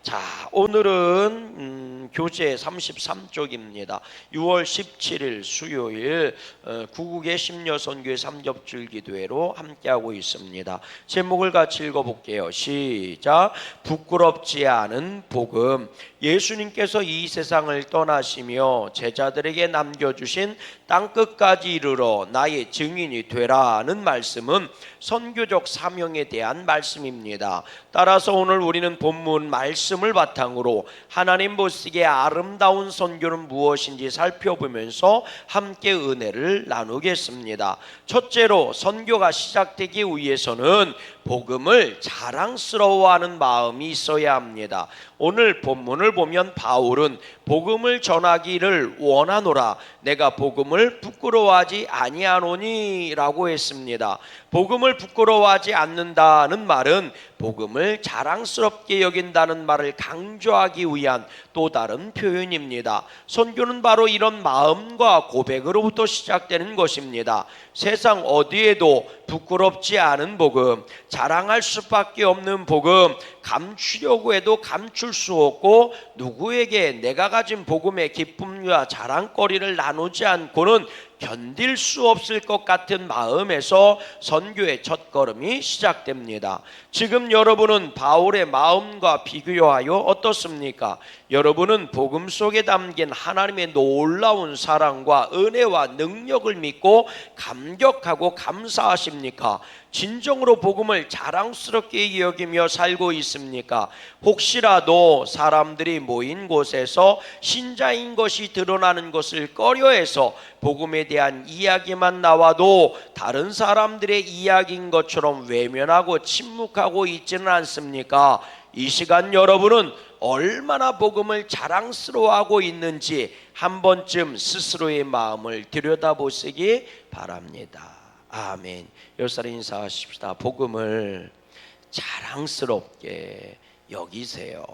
자, 오늘은 교재 33쪽입니다. 6월 17일 수요일 구국의 심려선교회 삼겹줄기도회로 함께하고 있습니다. 제목을 같이 읽어볼게요. 시작. 부끄럽지 않은 복음. 예수님께서 이 세상을 떠나시며 제자들에게 남겨주신 땅끝까지 이르러 나의 증인이 되라는 말씀은 선교적 사명에 대한 말씀입니다. 따라서 오늘 우리는 본문 말씀을 바탕으로 하나님 보시기에 아름다운 선교는 무엇인지 살펴보면서 함께 은혜를 나누겠습니다. 첫째로, 선교가 시작되기 위해서는 복음을 자랑스러워하는 마음이 있어야 합니다. 오늘 본문을 보면 바울은 복음을 전하기를 원하노라 내가 복음을 부끄러워하지 아니하노니 라고 했습니다. 복음을 부끄러워하지 않는다는 말은 복음을 자랑스럽게 여긴다는 말을 강조하기 위한 또 다른 표현입니다. 선교는 바로 이런 마음과 고백으로부터 시작되는 것입니다. 세상 어디에도 부끄럽지 않은 복음, 자랑할 수밖에 없는 복음, 감추려고 해도 감출 수 없고 누구에게 내가 가진 복음의 기쁨과 자랑거리를 나누지 않고는 견딜 수 없을 것 같은 마음에서 선교의 첫걸음이 시작됩니다. 지금 여러분은 바울의 마음과 비교하여 어떻습니까? 여러분은 복음 속에 담긴 하나님의 놀라운 사랑과 은혜와 능력을 믿고 감격하고 감사하십니까? 진정으로 복음을 자랑스럽게 여기며 살고 있습니까? 혹시라도 사람들이 모인 곳에서 신자인 것이 드러나는 것을 꺼려해서 복음에 대한 이야기만 나와도 다른 사람들의 이야기인 것처럼 외면하고 침묵하고 있지는 않습니까? 이 시간 여러분은 얼마나 복음을 자랑스러워하고 있는지 한 번쯤 스스로의 마음을 들여다보시기 바랍니다. 아멘. 열사람 인사하십시다. 복음을 자랑스럽게 여기세요.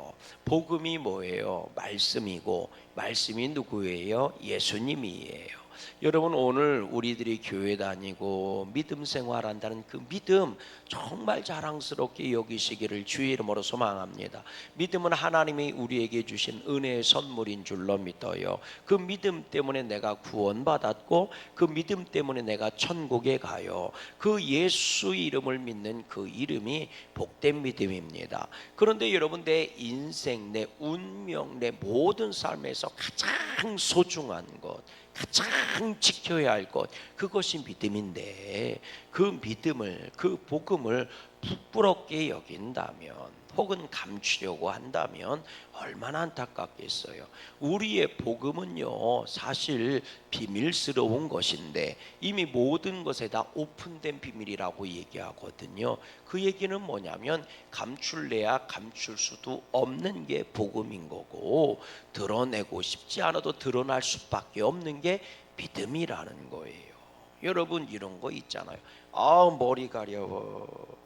복음이 뭐예요? 말씀이고, 말씀이 누구예요? 예수님이에요. 여러분, 오늘 우리들이 교회 다니고 믿음 생활한다는 그 믿음 정말 자랑스럽게 여기시기를 주의 이름으로 소망합니다. 믿음은 하나님이 우리에게 주신 은혜의 선물인 줄로 믿어요. 그 믿음 때문에 내가 구원받았고 그 믿음 때문에 내가 천국에 가요. 그 예수 이름을 믿는 그 이름이 복된 믿음입니다. 그런데 여러분, 내 인생, 내 운명, 내 모든 삶에서 가장 소중한 것, 가장 지켜야 할 것, 그것이 믿음인데 그 믿음을, 그 복음을 부끄럽게 여긴다면 혹은 감추려고 한다면 얼마나 안타깝겠어요. 우리의 복음은요 사실 비밀스러운 것인데 이미 모든 것에 다 오픈된 비밀이라고 얘기하거든요. 그 얘기는 뭐냐면 감출래야 감출 수도 없는 게 복음인 거고 드러내고 싶지 않아도 드러날 수밖에 없는 게 믿음이라는 거예요. 여러분, 이런 거 있잖아요. 아, 머리 가려워.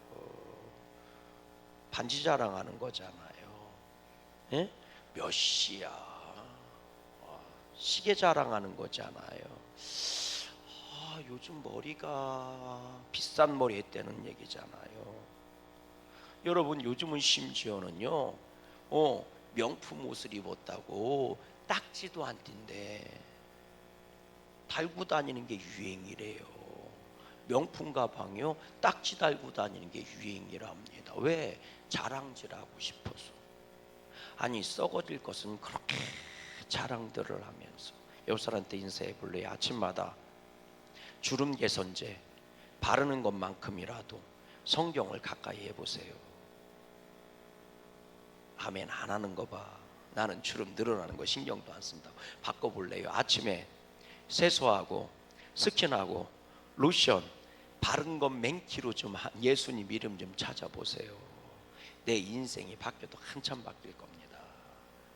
반지 자랑하는 거잖아요. 예? 몇 시야? 시계 자랑하는 거잖아요. 아, 요즘 머리가 비싼 머리 했다는 얘기잖아요. 여러분, 요즘은 심지어는요 명품 옷을 입었다고 딱지도 안 띈대. 달고 다니는 게 유행이래요. 명품 가방이요 딱지 달고 다니는 게 유행이랍니다. 왜? 자랑질하고 싶어서. 아니, 썩어질 것은 그렇게 자랑들을 하면서. 옆 사람한테 인사해 볼래요? 아침마다 주름 개선제 바르는 것만큼이라도 성경을 가까이 해보세요. 아멘. 안 하는 거 봐. 나는 주름 늘어나는 거 신경도 안 쓴다. 바꿔볼래요? 아침에 세수하고 스킨하고 로션 바른 것 맹키로 좀 예수님 이름 좀 찾아보세요. 내 인생이 바뀌어도 한참 바뀔 겁니다.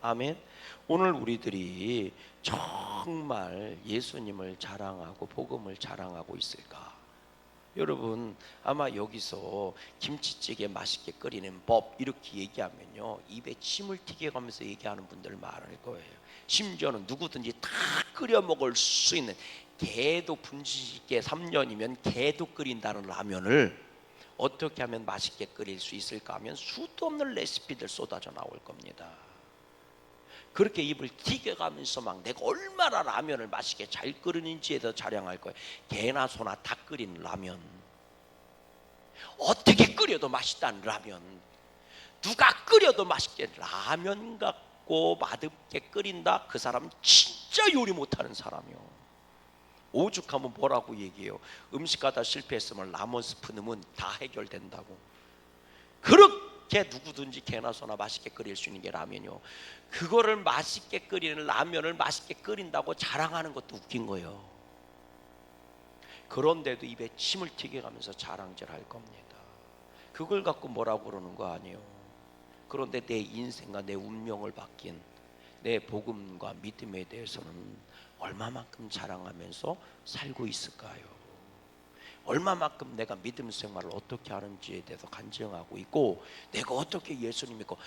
아멘. 오늘 우리들이 정말 예수님을 자랑하고 복음을 자랑하고 있을까? 여러분, 아마 여기서 김치찌개 맛있게 끓이는 법 이렇게 얘기하면요 입에 침을 튀겨 가면서 얘기하는 분들 많을 거예요. 심지어는 누구든지 다 끓여 먹을 수 있는, 개도 분식에 3년이면 개도 끓인다는 라면을 어떻게 하면 맛있게 끓일 수 있을까 하면 수도 없는 레시피들 쏟아져 나올 겁니다. 그렇게 입을 튀겨가면서 막 내가 얼마나 라면을 맛있게 잘 끓이는지에 대해서 자랑할 거예요. 개나 소나 다 끓인 라면, 어떻게 끓여도 맛있다는 라면, 누가 끓여도 맛있게 라면 갖고 맛없게 끓인다? 그 사람은 진짜 요리 못하는 사람이요. 오죽하면 뭐라고 얘기해요? 음식하다 실패했으면 라면 스프 넣으면 다 해결된다고. 그렇게 누구든지 개나 소나 맛있게 끓일 수 있는 게 라면이요. 그거를 맛있게 끓이는 라면을 맛있게 끓인다고 자랑하는 것도 웃긴 거예요. 그런데도 입에 침을 튀겨가면서 자랑질할 겁니다. 그걸 갖고 뭐라고 그러는 거 아니에요. 그런데 내 인생과 내 운명을 바뀐 내 복음과 믿음에 대해서는 얼마만큼 자랑하면서 살고 있을까요? 얼마만큼 내가 믿음 생활을 어떻게 하는지에 대해서 간증하고 있고, 내가 어떻게 예수님 믿고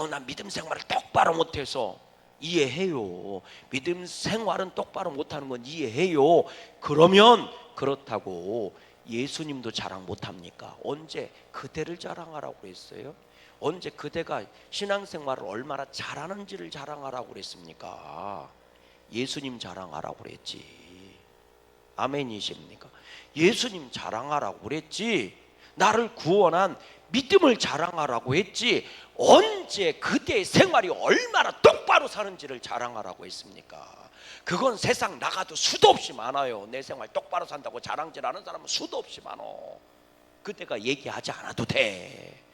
나 믿음 생활을 똑바로 못해서 이해해요. 믿음 생활은 똑바로 못하는 건 이해해요. 그러면 그렇다고 예수님도 자랑 못합니까? 언제 그대를 자랑하라고 했어요? 언제 그대가 신앙생활을 얼마나 잘하는지를 자랑하라고 그랬습니까? 예수님 자랑하라고 그랬지. 아멘이십니까? 예수님 자랑하라고 그랬지. 나를 구원한 믿음을 자랑하라고 했지. 언제 그대의 생활이 얼마나 똑바로 사는지를 자랑하라고 했습니까? 그건 세상 나가도 수도 없이 많아요. 내 생활 똑바로 산다고 자랑질하는 사람은 수도 없이 많어. 그대가 얘기하지 않아도 돼.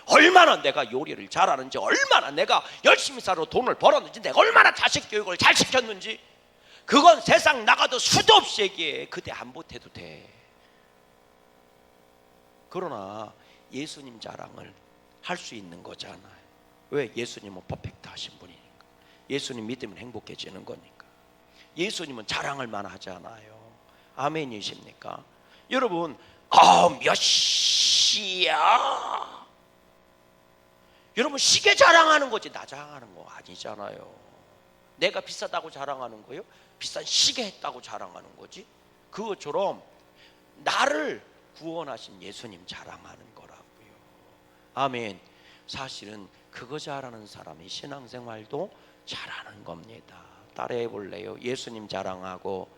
얼마나 내가 요리를 잘하는지, 얼마나 내가 열심히 살아 돈을 벌었는지, 내가 얼마나 자식 교육을 잘 시켰는지, 그건 세상 나가도 수도 없이 얘기해. 그대 안 보태도 돼. 그러나 예수님 자랑을 할 수 있는 거잖아요. 왜? 예수님은 퍼펙트 하신 분이니까. 예수님 믿으면 행복해지는 거니까. 예수님은 자랑할 만하잖아요. 아멘이십니까? 여러분, 몇 시야? 여러분, 시계 자랑하는 거지 나 자랑하는 거 아니잖아요. 내가 비싸다고 자랑하는 거예요? 비싼 시계 했다고 자랑하는 거지. 그것처럼 나를 구원하신 예수님 자랑하는 거라고요. 아멘. 사실은 그거 잘하는 사람이 신앙생활도 잘하는 겁니다. 따라해 볼래요? 예수님 자랑하고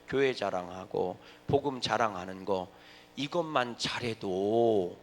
교회 자랑하고 복음 자랑하는 거, 이것만 잘해도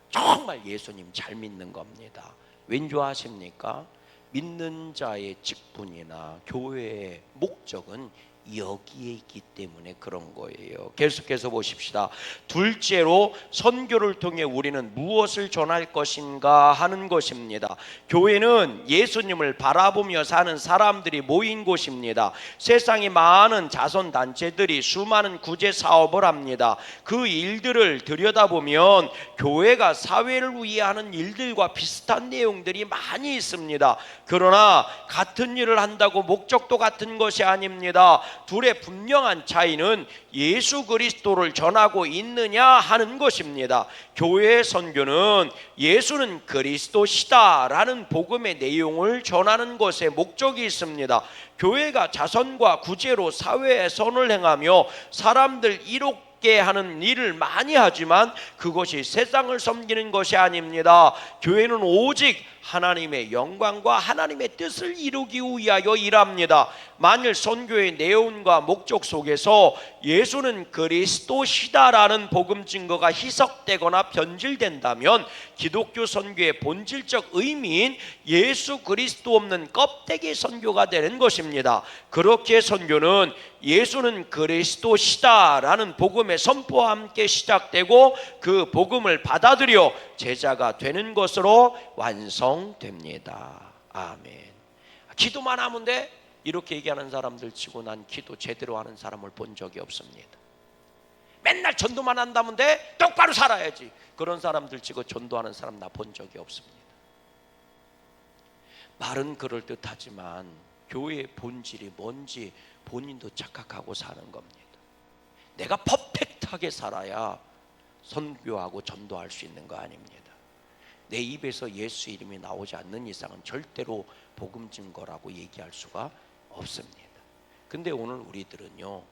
정말 예수님 잘 믿는 겁니다. 왠지 아십니까? 믿는 자의 직분이나 교회의 목적은 여기에 있기 때문에 그런 거예요. 계속해서 보십시다. 둘째로, 선교를 통해 우리는 무엇을 전할 것인가 하는 것입니다. 교회는 예수님을 바라보며 사는 사람들이 모인 곳입니다. 세상에 많은 자선단체들이 수많은 구제 사업을 합니다. 그 일들을 들여다보면 교회가 사회를 위해 하는 일들과 비슷한 내용들이 많이 있습니다. 그러나 같은 일을 한다고 목적도 같은 것이 아닙니다. 둘의 분명한 차이는 예수 그리스도를 전하고 있느냐 하는 것입니다. 교회의 선교는 예수는 그리스도시다라는 복음의 내용을 전하는 것에 목적이 있습니다. 교회가 자선과 구제로 사회에 선을 행하며 사람들 이롭게 하는 일을 많이 하지만 그것이 세상을 섬기는 것이 아닙니다. 교회는 오직 하나님의 영광과 하나님의 뜻을 이루기 위하여 일합니다. 만일 선교의 내용과 목적 속에서 예수는 그리스도시다라는 복음 증거가 희석되거나 변질된다면 기독교 선교의 본질적 의미인 예수 그리스도 없는 껍데기 선교가 되는 것입니다. 그렇게 선교는 예수는 그리스도시다라는 복음의 선포와 함께 시작되고 그 복음을 받아들여 제자가 되는 것으로 완성됩니다. 아멘. 기도만 하면 돼? 이렇게 얘기하는 사람들 치고 난 기도 제대로 하는 사람을 본 적이 없습니다. 맨날 전도만 한다면 돼? 똑바로 살아야지. 그런 사람들 치고 전도하는 사람 나 본 적이 없습니다. 말은 그럴듯하지만 교회의 본질이 뭔지 본인도 착각하고 사는 겁니다. 내가 퍼펙트하게 살아야 선교하고 전도할 수 있는 거 아닙니다. 내 입에서 예수 이름이 나오지 않는 이상은 절대로 복음 증거라고 얘기할 수가 없습니다. 근데 오늘 우리들은요,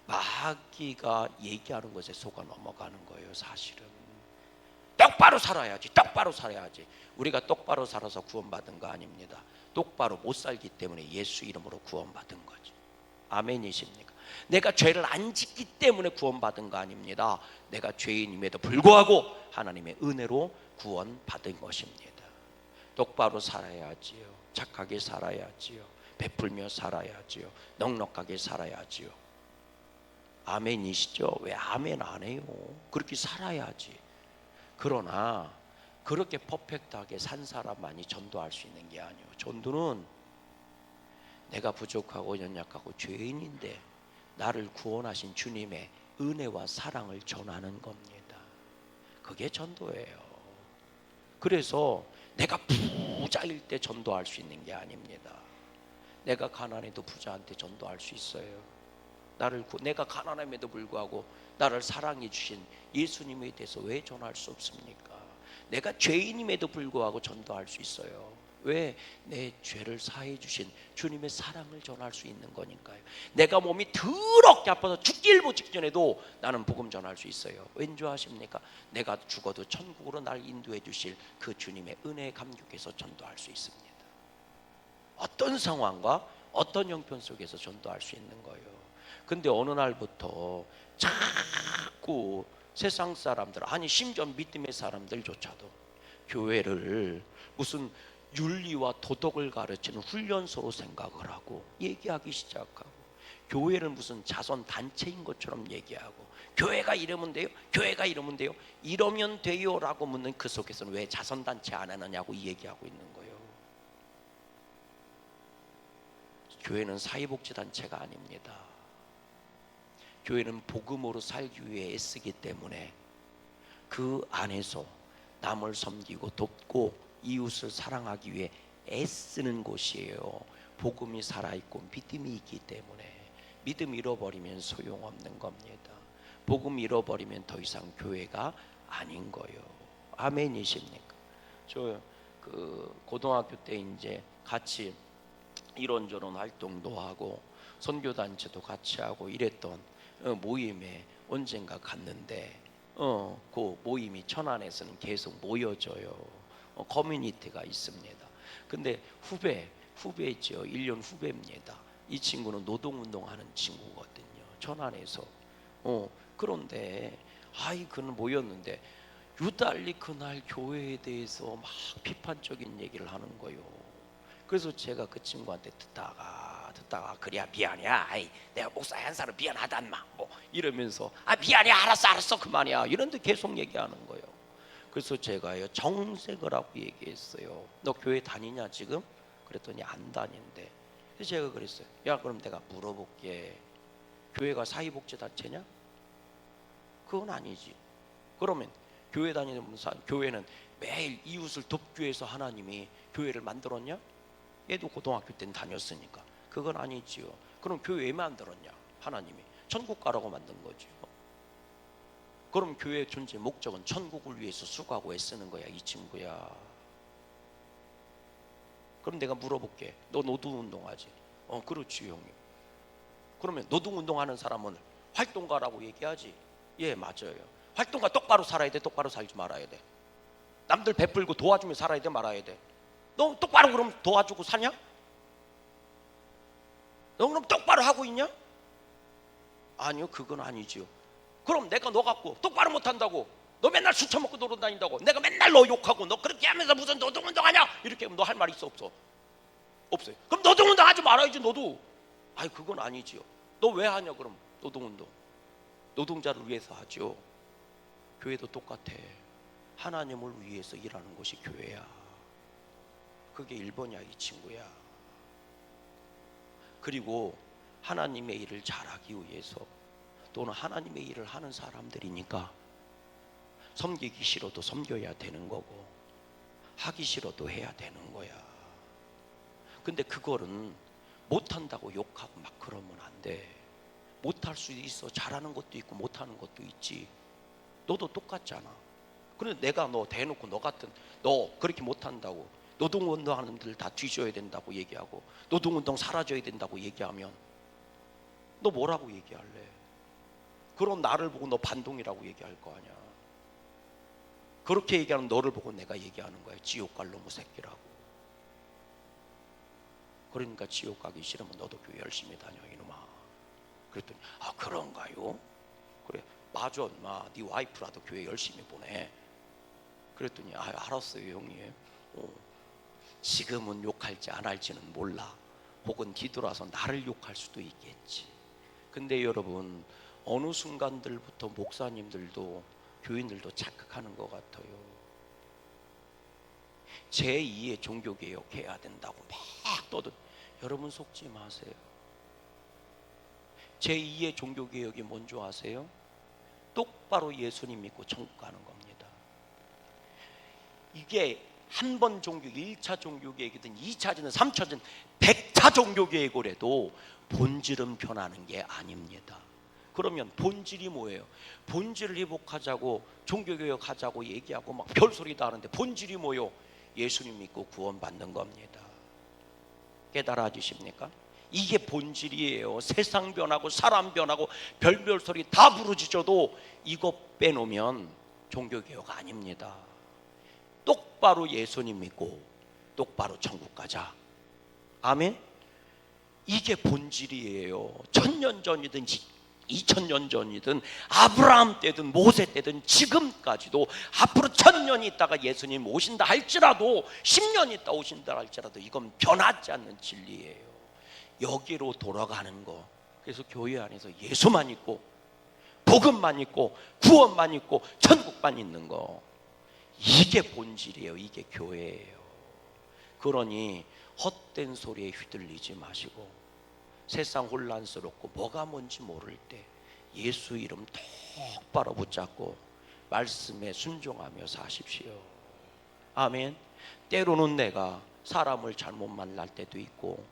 마귀가 얘기하는 것에 속아 넘어가는 거예요. 사실은 똑바로 살아야지, 똑바로 살아야지. 우리가 똑바로 살아서 구원받은 거 아닙니다. 똑바로 못 살기 때문에 예수 이름으로 구원받은 거지. 아멘이십니까? 내가 죄를 안 짓기 때문에 구원받은 거 아닙니다. 내가 죄인임에도 불구하고 하나님의 은혜로 구원받은 것입니다. 똑바로 살아야지요. 착하게 살아야지요. 베풀며 살아야지요. 넉넉하게 살아야지요. 아멘이시죠? 왜 아멘 안 해요? 그렇게 살아야지. 그러나 그렇게 퍼펙트하게 산 사람만이 전도할 수 있는 게 아니에요. 전도는 내가 부족하고 연약하고 죄인인데 나를 구원하신 주님의 은혜와 사랑을 전하는 겁니다. 그게 전도예요. 그래서 내가 부자일 때 전도할 수 있는 게 아닙니다. 내가 가난해도 부자한테 전도할 수 있어요. 내가 가난함에도 불구하고 나를 사랑해 주신 예수님에 대해서 왜 전할 수 없습니까? 내가 죄인임에도 불구하고 전도할 수 있어요. 왜? 내 죄를 사해 주신 주님의 사랑을 전할 수 있는 거니까요. 내가 몸이 더럽게 아파서 죽기 일보 직전에도 나는 복음 전할 수 있어요. 왠지 아십니까? 내가 죽어도 천국으로 날 인도해 주실 그 주님의 은혜에 감격해서 전도할 수 있습니다. 어떤 상황과 어떤 형편 속에서 전도할 수 있는 거예요. 근데 어느 날부터 자꾸 세상 사람들, 아니 심지어 믿음의 사람들조차도 교회를 무슨 윤리와 도덕을 가르치는 훈련소로 생각을 하고 얘기하기 시작하고, 교회를 무슨 자선 단체인 것처럼 얘기하고, 교회가 이러면 돼요? 교회가 이러면 돼요? 이러면 돼요? 라고 묻는 그 속에서는 왜 자선 단체 안 하느냐고 얘기하고 있는 거예요. 교회는 사회복지단체가 아닙니다. 교회는 복음으로 살기 위해 애쓰기 때문에 그 안에서 남을 섬기고 돕고 이웃을 사랑하기 위해 애쓰는 곳이에요. 복음이 살아있고 믿음이 있기 때문에. 믿음 잃어버리면 소용없는 겁니다. 복음 잃어버리면 더 이상 교회가 아닌 거예요. 아멘이십니까? 저 고등학교 때 이제 같이 이런저런 활동도 하고 선교단체도 같이 하고 이랬던 모임에 언젠가 갔는데 그 모임이 천안에서는 계속 모여져요. 커뮤니티가 있습니다. 근데 후배죠. 1년 후배입니다. 이 친구는 노동운동하는 친구거든요. 천안에서. 그런데 그는 모였는데 유달리 그날 교회에 대해서 막 비판적인 얘기를 하는 거예요. 그래서 제가 그 친구한테 듣다가 그래야 미안이야. 내가 목사의 한 사람 미안하단 마. 뭐 이러면서 미안해. 알았어 그만이야. 이런데 계속 얘기하는 거예요. 그래서 제가요 정색을 하고 얘기했어요. 너 교회 다니냐 지금? 그랬더니 안 다닌대. 그래서 제가 그랬어요. 야 그럼 내가 물어볼게. 교회가 사회복지단체냐? 그건 아니지. 그러면 교회 다니는 교회는 매일 이웃을 돕기 위해서 하나님이 교회를 만들었냐? 얘도 고등학교 때는 다녔으니까. 그건 아니지요. 그럼 교회 왜 만들었냐? 하나님이 천국 가라고 만든 거지요. 그럼 교회의 존재 목적은 천국을 위해서 수고하고 애쓰는 거야, 이 친구야. 그럼 내가 물어볼게. 너 노동운동하지? 그렇지 형님. 그러면 노동운동하는 사람은 활동가라고 얘기하지? 예, 맞아요. 활동가 똑바로 살아야 돼, 똑바로 살지 말아야 돼? 남들 베풀고 도와주며 살아야 돼, 말아야 돼? 너 똑바로 그럼 도와주고 사냐? 너 그럼 똑바로 하고 있냐? 아니요, 그건 아니지요. 그럼 내가 너 갖고 똑바로 못한다고, 너 맨날 술 처먹고 놀아다닌다고, 내가 맨날 너 욕하고 너 그렇게 하면서 무슨 노동운동하냐? 이렇게 하면 너 할 말 있어 없어? 없어요. 그럼 노동운동 하지 말아야지 너도. 그건 아니지요. 너 왜 하냐 그럼 노동운동? 노동자를 위해서 하죠. 교회도 똑같아. 하나님을 위해서 일하는 곳이 교회야. 그게 1번이야 이 친구야. 그리고 하나님의 일을 잘하기 위해서, 또는 하나님의 일을 하는 사람들이니까 섬기기 싫어도 섬겨야 되는 거고 하기 싫어도 해야 되는 거야. 근데 그거는 못한다고 욕하고 막 그러면 안 돼. 못할 수도 있어. 잘하는 것도 있고 못하는 것도 있지. 너도 똑같잖아. 그런데 내가 너 대놓고 너 그렇게 못한다고, 노동운동 하는 분들 다 뒤져야 된다고 얘기하고 노동운동 사라져야 된다고 얘기하면 너 뭐라고 얘기할래? 그럼 나를 보고 너 반동이라고 얘기할 거 아니야. 그렇게 얘기하는 너를 보고 내가 얘기하는 거야. 지옥 갈 놈의 새끼라고. 그러니까 지옥 가기 싫으면 너도 교회 열심히 다녀 이놈아. 그랬더니 아 그런가요? 그래 맞아 엄마, 네 와이프라도 교회 열심히 보내. 그랬더니 아 알았어요 형님. 지금은 욕할지 안 할지는 몰라. 혹은 뒤돌아서 나를 욕할 수도 있겠지. 근데 여러분 어느 순간들부터 목사님들도 교인들도 착각하는 것 같아요. 제2의 종교개혁 해야 된다고 막 떠들. 여러분 속지 마세요. 제2의 종교개혁이 뭔지 아세요? 똑바로 예수님 믿고 천국 가는 겁니다. 이게 한 번 종교, 1차 종교개혁이든 2차든 3차든 100차 종교개혁을 해도 본질은 변하는 게 아닙니다. 그러면 본질이 뭐예요? 본질을 회복하자고 종교개혁하자고 얘기하고 막 별소리 다 하는데 본질이 뭐요? 예수님 믿고 구원받는 겁니다. 깨달아지십니까? 이게 본질이에요. 세상 변하고 사람 변하고 별별 소리 다 부르짖어도 이거 빼놓으면 종교개혁 아닙니다. 똑바로 예수님 믿고 똑바로 천국 가자. 아멘. 이게 본질이에요. 1000년 전이든 2000년 전이든 아브라함 때든 모세 때든 지금까지도 앞으로 1000년이 있다가 예수님 오신다 할지라도 10년 있다 오신다 할지라도 이건 변하지 않는 진리예요. 여기로 돌아가는 거. 그래서 교회 안에서 예수만 있고 복음만 있고 구원만 있고 천국만 있는 거, 이게 본질이에요. 이게 교회예요. 그러니 헛된 소리에 휘둘리지 마시고 세상 혼란스럽고 뭐가 뭔지 모를 때 예수 이름 똑바로 붙잡고 말씀에 순종하며 사십시오. 아멘. 때로는 내가 사람을 잘못 만날 때도 있고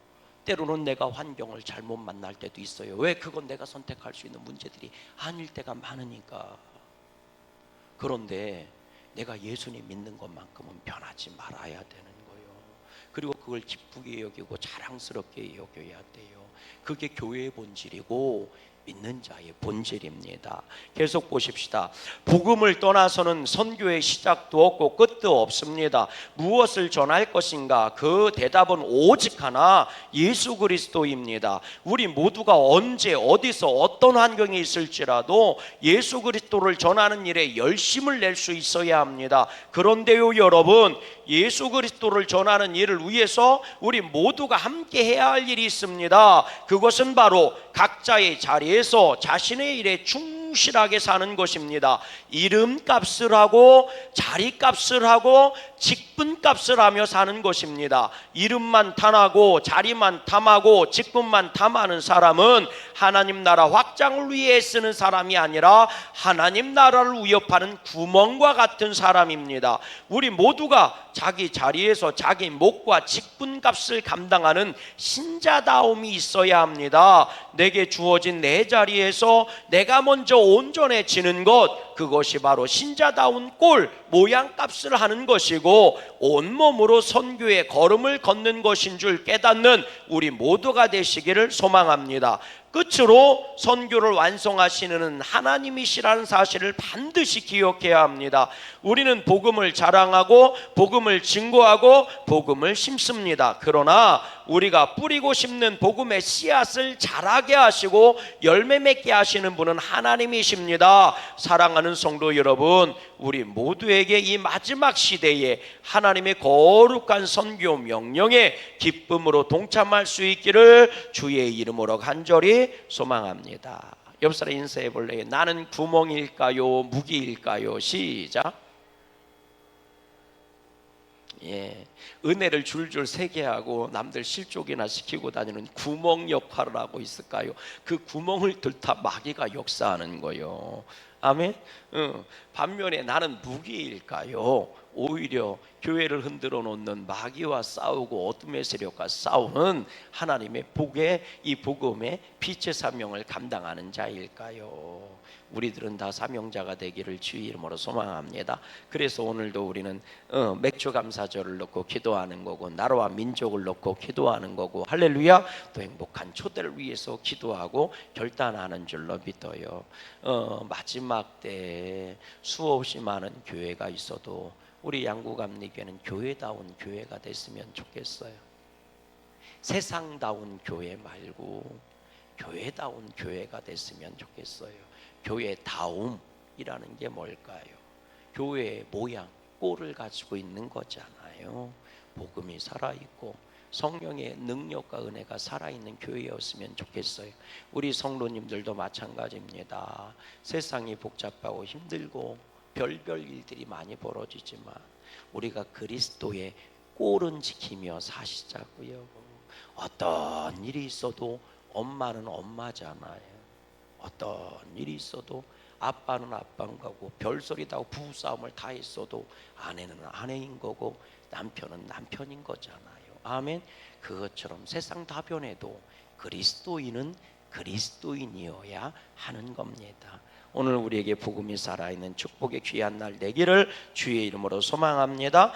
때로는 내가 환경을 잘못 만날 때도 있어요. 왜? 그건 내가 선택할 수 있는 문제들이 아닐 때가 많으니까. 그런데 내가 예수님 믿는 것만큼은 변하지 말아야 되는 거예요. 그리고 그걸 기쁘게 여기고 자랑스럽게 여겨야 돼요. 그게 교회의 본질이고 믿는 자의 본질입니다. 계속 보십시다. 복음을 떠나서는 선교의 시작도 없고 끝도 없습니다. 무엇을 전할 것인가? 그 대답은 오직 하나, 예수 그리스도입니다. 우리 모두가 언제 어디서 어떤 환경에 있을지라도 예수 그리스도를 전하는 일에 열심을 낼 수 있어야 합니다. 그런데요 여러분, 예수 그리스도를 전하는 일을 위해서 우리 모두가 함께 해야 할 일이 있습니다. 그것은 바로 각자의 자리에서 자신의 일에 충실하게 사는 것입니다. 이름값을 하고 자리값을 하고 직분값을 하며 사는 것입니다. 이름만 탐하고 자리만 탐하고 직분만 탐하는 사람은 하나님 나라 확장을 위해 쓰는 사람이 아니라 하나님 나라를 위협하는 구멍과 같은 사람입니다. 우리 모두가 자기 자리에서 자기 목과 직분값을 감당하는 신자다움이 있어야 합니다. 내게 주어진 내 자리에서 내가 먼저 온전해지는 것, 그것이 바로 신자다운 꼴 모양값을 하는 것이고 온몸으로 선교의 걸음을 걷는 것인 줄 깨닫는 우리 모두가 되시기를 소망합니다. 끝으로 선교를 완성하시는 하나님이시라는 사실을 반드시 기억해야 합니다. 우리는 복음을 자랑하고 복음을 증거하고 복음을 심습니다. 그러나 우리가 뿌리고 심는 복음의 씨앗을 자라게 하시고 열매 맺게 하시는 분은 하나님이십니다. 사랑하는 성도 여러분, 우리 모두에게 이 마지막 시대에 하나님의 거룩한 선교 명령에 기쁨으로 동참할 수 있기를 주의 이름으로 간절히 소망합니다. 옆 사람 인사해 볼래요? 나는 구멍일까요? 무기일까요? 시작. 은혜를 줄줄 세게 하고 남들 실족이나 시키고 다니는 구멍 역할을 하고 있을까요? 그 구멍을 뚫다 마귀가 역사하는 거요. 아멘. 반면에 나는 무기일까요? 오히려 교회를 흔들어 놓는 마귀와 싸우고 어둠의 세력과 싸우는 하나님의 복의 이 복음의 빛의 사명을 감당하는 자일까요? 우리들은 다 사명자가 되기를 주의 이름으로 소망합니다. 그래서 오늘도 우리는 맥주 감사절을 놓고 기도하는 거고 나라와 민족을 놓고 기도하는 거고 할렐루야, 또 행복한 초대를 위해서 기도하고 결단하는 줄로 믿어요. 마지막 때 가운데 수없이 많은 교회가 있어도 우리 양구감리교회는 교회다운 교회가 됐으면 좋겠어요. 세상다운 교회 말고 교회다운 교회가 됐으면 좋겠어요. 교회다움이라는 게 뭘까요? 교회의 모양, 꼴을 가지고 있는 거잖아요. 복음이 살아있고 성령의 능력과 은혜가 살아있는 교회였으면 좋겠어요. 우리 성도님들도 마찬가지입니다. 세상이 복잡하고 힘들고 별별 일들이 많이 벌어지지만 우리가 그리스도의 꼴은 지키며 사시자고요. 어떤 일이 있어도 엄마는 엄마잖아요. 어떤 일이 있어도 아빠는 아빠인 거고 별소리 다 하고 부부싸움을 다 했어도 아내는 아내인 거고 남편은 남편인 거잖아요. 아멘. 그것처럼 세상 다 변해도 그리스도인은 그리스도인이어야 하는 겁니다. 오늘 우리에게 복음이 살아있는 축복의 귀한 날 되기를 주의 이름으로 소망합니다.